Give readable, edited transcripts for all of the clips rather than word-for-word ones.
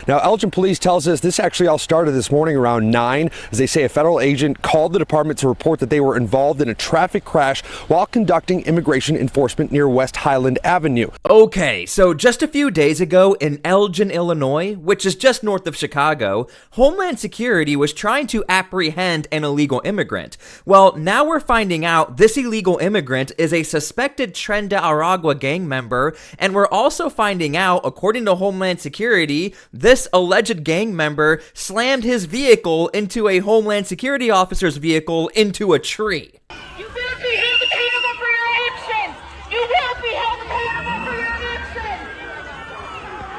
Now, Elgin police tells us this actually all started this morning around 9, as they say a federal agent called the department to report that they were involved in a traffic crash while conducting immigration enforcement near West Highland Avenue. Okay, so just a few days ago in Elgin, Illinois, which is just north of Chicago, Homeland Security was trying to apprehend an illegal immigrant. Well, now we're finding out this illegal immigrant is a suspected Tren de Aragua gang member, and we're also finding out, according to Homeland Security, this alleged gang member slammed his vehicle into a Homeland Security officer's vehicle into a tree. You will be held accountable for your actions! You will be held accountable for your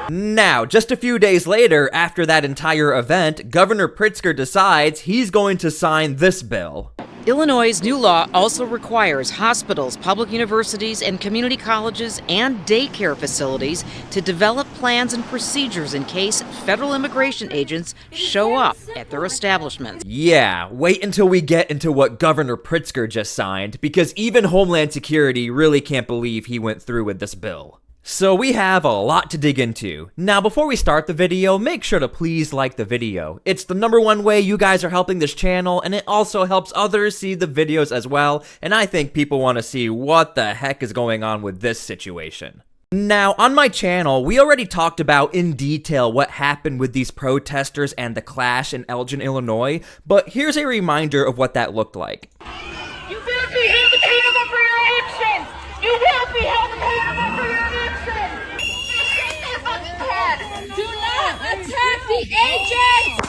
actions! Now, just a few days later, after that entire event, Governor Pritzker decides he's going to sign this bill. Illinois' new law also requires hospitals, public universities, and community colleges and daycare facilities to develop plans and procedures in case federal immigration agents show up at their establishments. Yeah, wait until we get into what Governor Pritzker just signed, because even Homeland Security really can't believe he went through with this bill. So we have a lot to dig into. Now, before we start the video, make sure to please like the video. It's the #1 way you guys are helping this channel, and it also helps others see the videos as well, and I think people want to see what the heck is going on with this situation. Now, on my channel, we already talked about in detail what happened with these protesters and the clash in Elgin, Illinois, but here's a reminder of what that looked like. You will be held accountable for your actions! You will be held accountable for your actions! Do not attack the agents!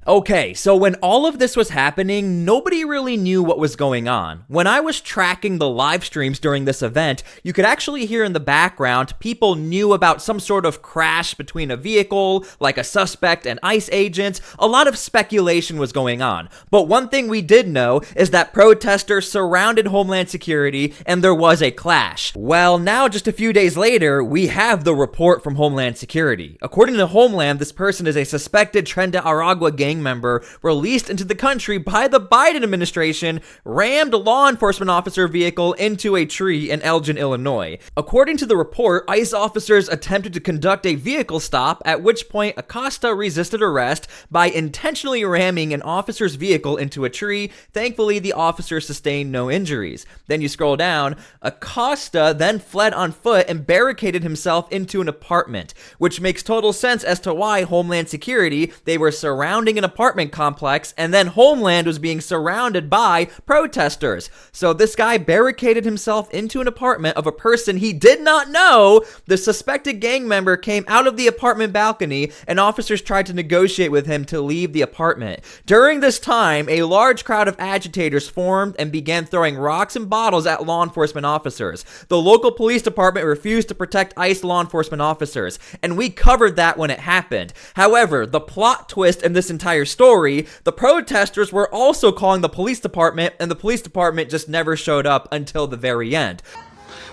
Okay, so when all of this was happening, nobody really knew what was going on. When I was tracking the live streams during this event, you could actually hear in the background people knew about some sort of crash between a vehicle, like a suspect and ICE agents. A lot of speculation was going on. But one thing we did know is that protesters surrounded Homeland Security and there was a clash. Well, now just a few days later, we have the report from Homeland Security. According to Homeland, this person is a suspected Tren de Aragua gang member released into the country by the Biden administration, rammed a law enforcement officer vehicle into a tree in Elgin, Illinois. According to the report, ICE officers attempted to conduct a vehicle stop, at which point Acosta resisted arrest by intentionally ramming an officer's vehicle into a tree. Thankfully, the officer sustained no injuries. Then you scroll down, Acosta then fled on foot and barricaded himself into an apartment, which makes total sense as to why Homeland Security, they were surrounding an apartment complex, and then Homeland was being surrounded by protesters. So this guy barricaded himself into an apartment of a person he did not know. The suspected gang member came out of the apartment balcony, and officers tried to negotiate with him to leave the apartment. During this time, a large crowd of agitators formed and began throwing rocks and bottles at law enforcement officers. The local police department refused to protect ICE law enforcement officers, and we covered that when it happened. However, the plot twist in this entire story, the protesters were also calling the police department, and the police department just never showed up until the very end.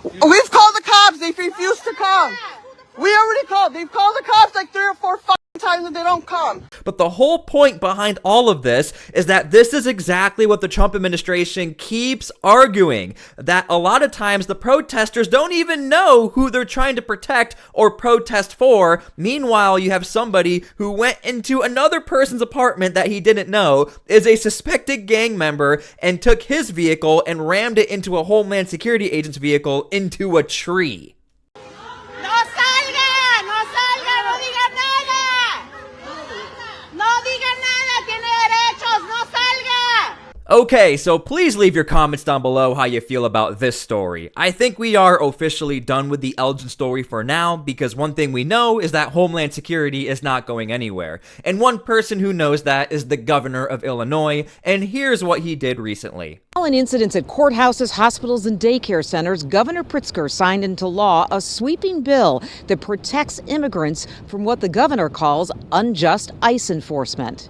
We've called the cops. They've refused to come. We already called. They've called the cops like 3 or 4 times and they don't come. But the whole point behind all of this is that this is exactly what the Trump administration keeps arguing, that a lot of times the protesters don't even know who they're trying to protect or protest for. Meanwhile, you have somebody who went into another person's apartment that he didn't know, is a suspected gang member, and took his vehicle and rammed it into a Homeland Security agent's vehicle into a tree. Okay, so please leave your comments down below how you feel about this story. I think we are officially done with the Elgin story for now, because one thing we know is that Homeland Security is not going anywhere. And one person who knows that is the governor of Illinois, and here's what he did recently. Following incidents at courthouses, hospitals, and daycare centers, Governor Pritzker signed into law a sweeping bill that protects immigrants from what the governor calls unjust ICE enforcement.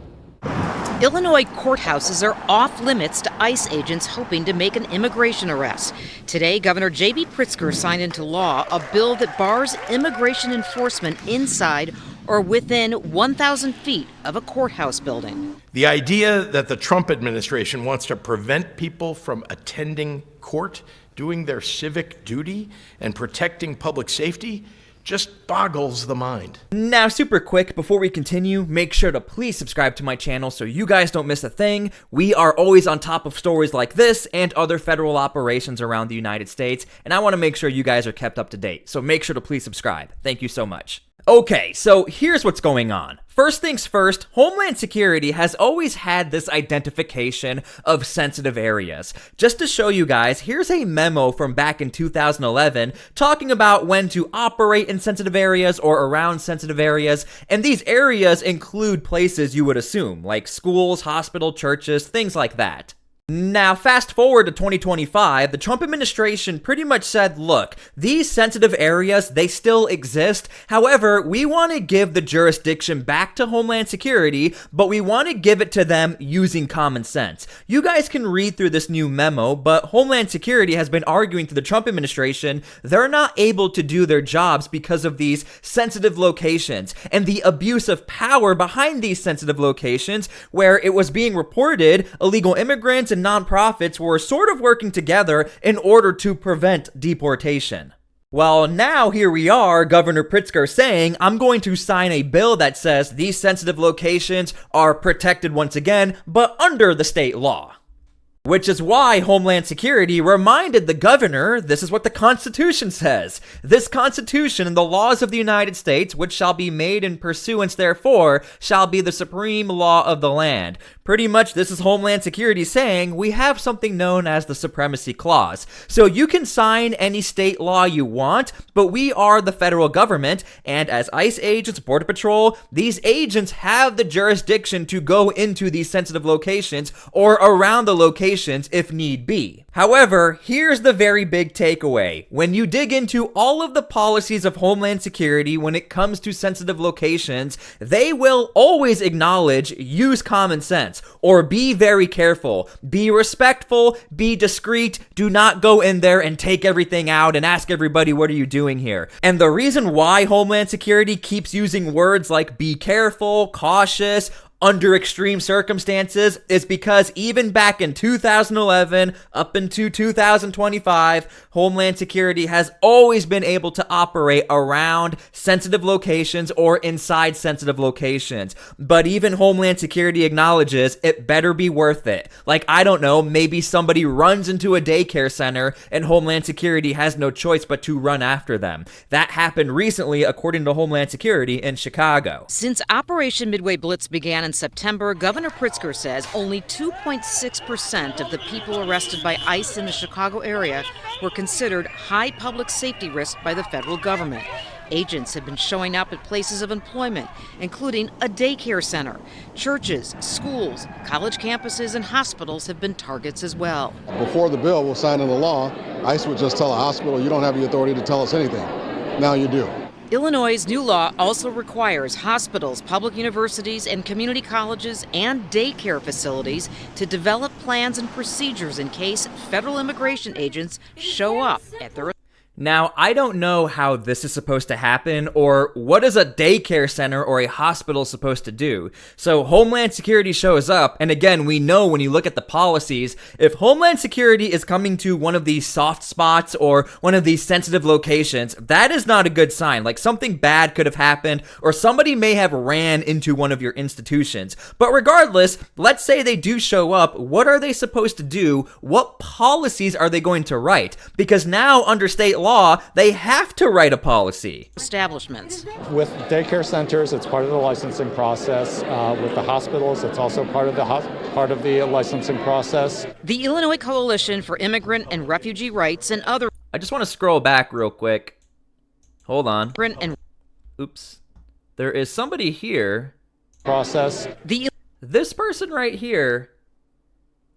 Illinois courthouses are off limits to ICE agents hoping to make an immigration arrest. Today, Governor J.B. Pritzker signed into law a bill that bars immigration enforcement inside or within 1,000 feet of a courthouse building. The idea that the Trump administration wants to prevent people from attending court doing their civic duty and protecting public safety just boggles the mind. Now, super quick, before we continue, make sure to please subscribe to my channel so you guys don't miss a thing. We are always on top of stories like this and other federal operations around the United States, and I want to make sure you guys are kept up to date, so make sure to please subscribe. Thank you so much. Okay, so here's what's going on. First things first, Homeland Security has always had this identification of sensitive areas. Just to show you guys, here's a memo from back in 2011 talking about when to operate in sensitive areas or around sensitive areas, and these areas include places you would assume, like schools, hospital, churches, things like that. Now, fast forward to 2025, the Trump administration pretty much said, look, these sensitive areas, they still exist. However, we want to give the jurisdiction back to Homeland Security, but we want to give it to them using common sense. You guys can read through this new memo, but Homeland Security has been arguing to the Trump administration they're not able to do their jobs because of these sensitive locations and the abuse of power behind these sensitive locations, where it was being reported illegal immigrants and nonprofits were sort of working together in order to prevent deportation. Well, now here we are, Governor Pritzker saying, I'm going to sign a bill that says these sensitive locations are protected once again, but under the state law. Which is why Homeland Security reminded the governor, this is what the Constitution says. This Constitution and the laws of the United States, which shall be made in pursuance therefore, shall be the supreme law of the land. Pretty much this is Homeland Security saying we have something known as the Supremacy Clause. So you can sign any state law you want, but we are the federal government, and as ICE agents, Border Patrol, these agents have the jurisdiction to go into these sensitive locations or around the location if need be. However, here's the very big takeaway. When you dig into all of the policies of Homeland Security when it comes to sensitive locations, they will always acknowledge use common sense or be very careful, be respectful, be discreet, do not go in there and take everything out and ask everybody, what are you doing here? And the reason why Homeland Security keeps using words like be careful, cautious, under extreme circumstances is because even back in 2011 up into 2025, Homeland Security has always been able to operate around sensitive locations or inside sensitive locations. But even Homeland Security acknowledges it better be worth it. Like, I don't know, maybe somebody runs into a daycare center and Homeland Security has no choice but to run after them. That happened recently, according to Homeland Security in Chicago. Since Operation Midway Blitz began in September, Governor Pritzker says only 2.6% of the people arrested by ICE in the Chicago area were considered high public safety risk by the federal government. Agents have been showing up at places of employment, including a daycare center. Churches, schools, college campuses, and hospitals have been targets as well. Before the bill was signed into law, ICE would just tell a hospital, you don't have the authority to tell us anything. Now you do. Illinois' new law also requires hospitals, public universities, and community colleges and daycare facilities to develop plans and procedures in case federal immigration agents show up at their. Now, I don't know how this is supposed to happen or what is a daycare center or a hospital supposed to do. So Homeland Security shows up, and again, we know when you look at the policies, if Homeland Security is coming to one of these soft spots or one of these sensitive locations, that is not a good sign. Like, something bad could have happened or somebody may have ran into one of your institutions. But regardless, let's say they do show up, what are they supposed to do? What policies are they going to write? Because now under state law, they have to write a policy. Establishments. With daycare centers, it's part of the licensing process. With the hospitals, it's also part of the licensing process. The Illinois Coalition for Immigrant and Refugee Rights and other. I just want to scroll back real quick. Hold on. Oops. There is somebody here. Process. This person right here,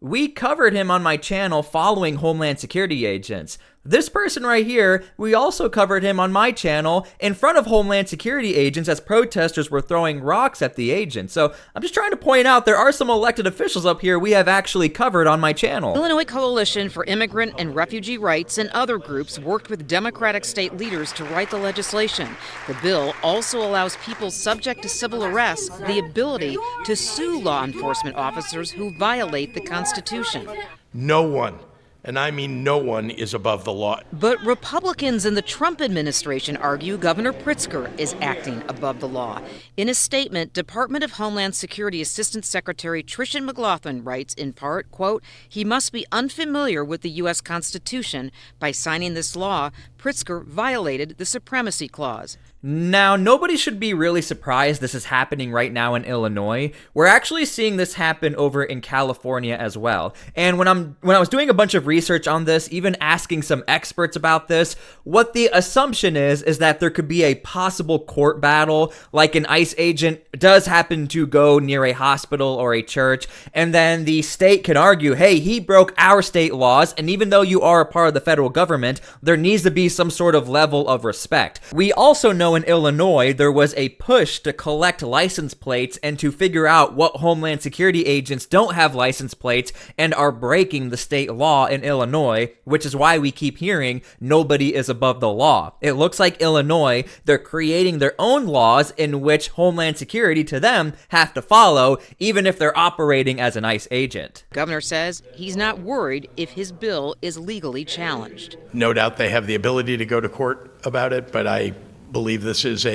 we covered him on my channel following Homeland Security agents. This person right here, we also covered him on my channel in front of Homeland Security agents as protesters were throwing rocks at the agents. So I'm just trying to point out there are some elected officials up here we have actually covered on my channel. Illinois Coalition for Immigrant and Refugee Rights and other groups worked with Democratic state leaders to write the legislation. The bill also allows people subject to civil arrest the ability to sue law enforcement officers who violate the Constitution. No one And I mean no one is above the law. But Republicans in the Trump administration argue Governor Pritzker is acting above the law. In a statement, Department of Homeland Security Assistant Secretary Tricia McLaughlin writes in part, quote, "He must be unfamiliar with the U.S. Constitution. By signing this law, Pritzker violated the Supremacy Clause." Now, nobody should be really surprised this is happening right now in Illinois. We're actually seeing this happen over in California as well. And when I was doing a bunch of research on this, even asking some experts about this, what the assumption is that there could be a possible court battle, like an ICE agent does happen to go near a hospital or a church, and then the state can argue, hey, he broke our state laws, and even though you are a part of the federal government, there needs to be some sort of level of respect. We also know in Illinois, there was a push to collect license plates and to figure out what Homeland Security agents don't have license plates and are breaking the state law in Illinois, which is why we keep hearing nobody is above the law. It looks like Illinois, they're creating their own laws in which Homeland Security to them have to follow, even if they're operating as an ICE agent. Governor says he's not worried if his bill is legally challenged. No doubt they have the ability to go to court about it, but I believe this is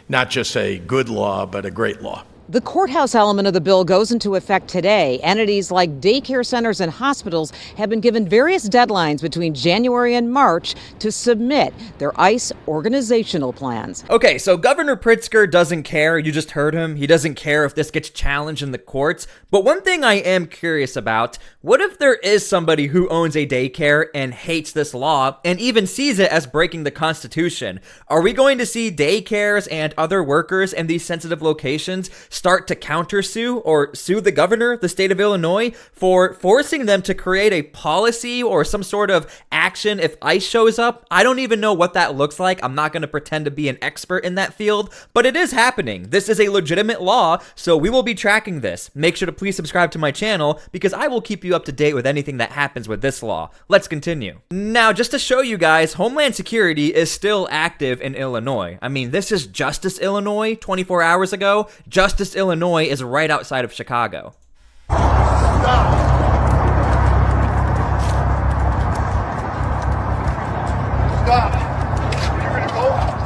not just a good law, but a great law. The courthouse element of the bill goes into effect today. Entities like daycare centers and hospitals have been given various deadlines between January and March to submit their ICE organizational plans. Okay, so Governor Pritzker doesn't care. You just heard him. He doesn't care if this gets challenged in the courts. But one thing I am curious about, what if there is somebody who owns a daycare and hates this law and even sees it as breaking the Constitution? Are we going to see daycares and other workers in these sensitive locations start to countersue or sue the governor, the state of Illinois, for forcing them to create a policy or some sort of action if ICE shows up? I don't even know what that looks like. I'm not going to pretend to be an expert in that field, but it is happening. This is a legitimate law, so we will be tracking this. Make sure to please subscribe to my channel because I will keep you up to date with anything that happens with this law. Let's continue. Now, just to show you guys, Homeland Security is still active in Illinois. I mean, this is Justice, Illinois, 24 hours ago. Justice, Illinois is right outside of Chicago. Stop. You're gonna go?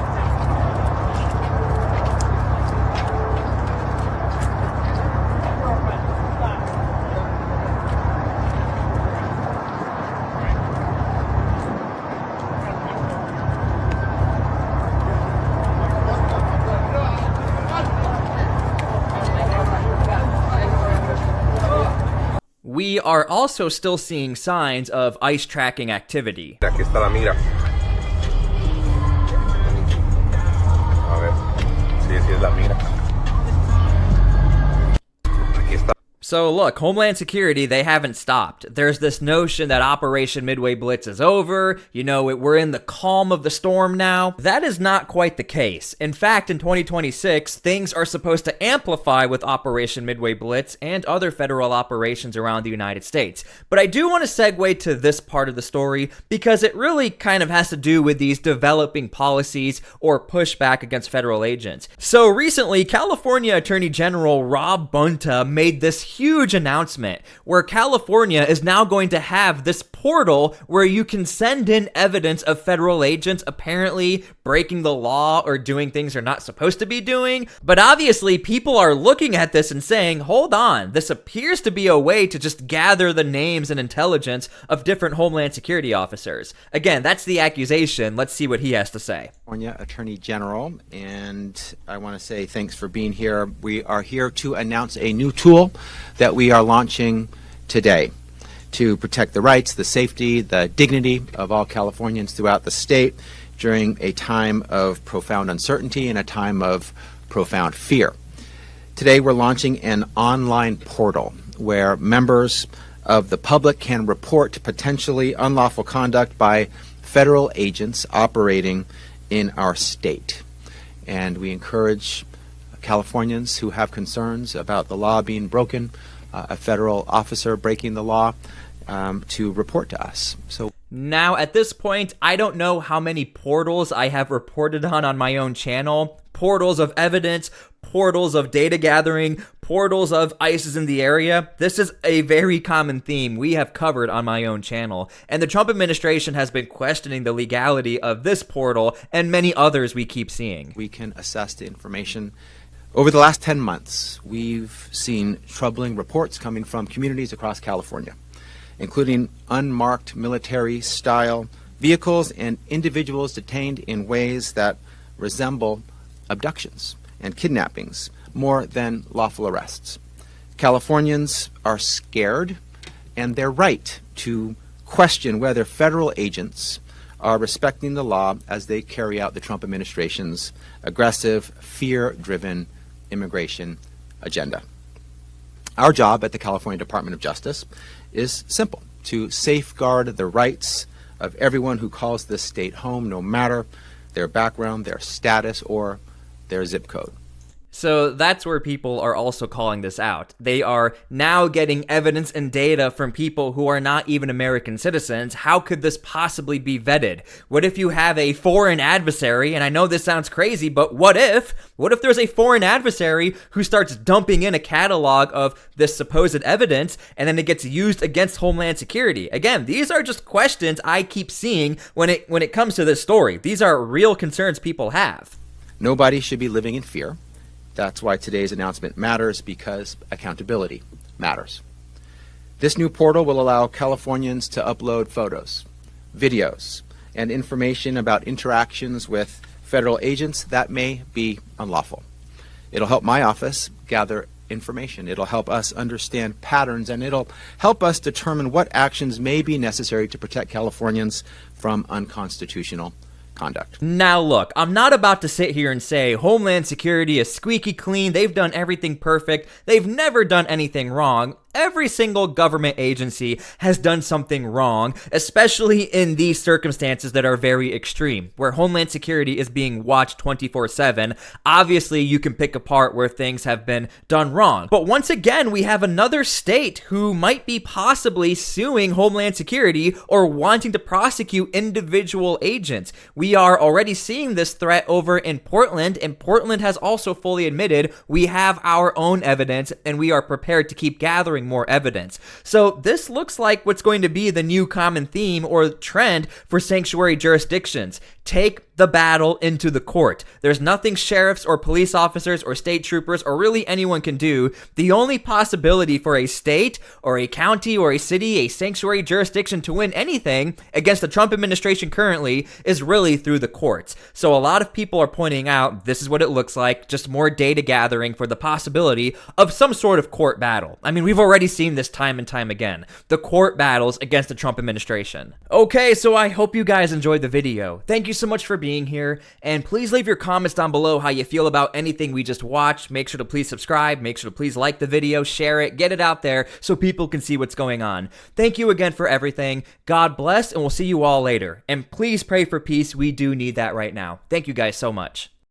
We are also still seeing signs of ICE tracking activity. Aquí está la mira. A ver. Sí, sí es la mira. Aquí está. So look, Homeland Security, they haven't stopped. There's this notion that Operation Midway Blitz is over. You know, we're in the calm of the storm now. That is not quite the case. In fact, in 2026, things are supposed to amplify with Operation Midway Blitz and other federal operations around the United States. But I do want to segue to this part of the story because it really kind of has to do with these developing policies or pushback against federal agents. So recently, California Attorney General Rob Bonta made this huge announcement where California is now going to have this portal where you can send in evidence of federal agents apparently breaking the law or doing things they're not supposed to be doing. But obviously people are looking at this and saying, hold on, this appears to be a way to just gather the names and intelligence of different Homeland Security officers. Again, that's the accusation. Let's see what he has to say. California Attorney General, and I want to say thanks for being here. We are here to announce a new tool that we are launching today to protect the rights, the safety, the dignity of all Californians throughout the state during a time of profound uncertainty and a time of profound fear. Today we're launching an online portal where members of the public can report potentially unlawful conduct by federal agents operating in our state. And we encourage Californians who have concerns about the law being broken, a federal officer breaking the law, to report to us. So now, at this point, I don't know how many portals I have reported on my own channel, portals of evidence, portals of data gathering, portals of ICE in the area. This is a very common theme we have covered on my own channel, and the Trump administration has been questioning the legality of this portal and many others we keep seeing. We can assess the information. Over the last 10 months, we've seen troubling reports coming from communities across California, including unmarked military-style vehicles and individuals detained in ways that resemble abductions and kidnappings more than lawful arrests. Californians are scared, and they're right to question whether federal agents are respecting the law as they carry out the Trump administration's aggressive, fear-driven immigration agenda. Our job at the California Department of Justice is simple: to safeguard the rights of everyone who calls this state home, no matter their background, their status, or their zip code. So that's where people are also calling this out. They are now getting evidence and data from people who are not even American citizens. How could this possibly be vetted? What if you have a foreign adversary? And I know this sounds crazy, but what if there's a foreign adversary who starts dumping in a catalog of this supposed evidence, and then it gets used against Homeland Security? Again, these are just questions I keep seeing when it comes to this story. These are real concerns people have. Nobody should be living in fear. That's why today's announcement matters, because accountability matters. This new portal will allow Californians to upload photos, videos, and information about interactions with federal agents that may be unlawful. It'll help my office gather information. It'll help us understand patterns, and it'll help us determine what actions may be necessary to protect Californians from unconstitutional conduct. Now look, I'm not about to sit here and say Homeland Security is squeaky clean, they've done everything perfect, they've never done anything wrong. Every single government agency has done something wrong, especially in these circumstances that are very extreme, where Homeland Security is being watched 24/7. Obviously, you can pick apart where things have been done wrong. But once again, we have another state who might be possibly suing Homeland Security or wanting to prosecute individual agents. We are already seeing this threat over in Portland, and Portland has also fully admitted we have our own evidence and we are prepared to keep gathering more evidence. So this looks like what's going to be the new common theme or trend for sanctuary jurisdictions. Take the battle into the court. There's nothing sheriffs or police officers or state troopers or really anyone can do. The only possibility for a state or a county or a city, a sanctuary jurisdiction to win anything against the Trump administration currently is really through the courts. So a lot of people are pointing out this is what it looks like, just more data gathering for the possibility of some sort of court battle. I mean, we've already seen this time and time again. The court battles against the Trump administration. Okay, so I hope you guys enjoyed the video. Thank you so much for being here, and please leave your comments down below how you feel about anything we just watched. Make sure to please subscribe, make sure to please like the video, share it, get it out there so people can see what's going on. Thank you again for everything. God bless, and we'll see you all later. And please pray for peace. We do need that right now. Thank you guys so much.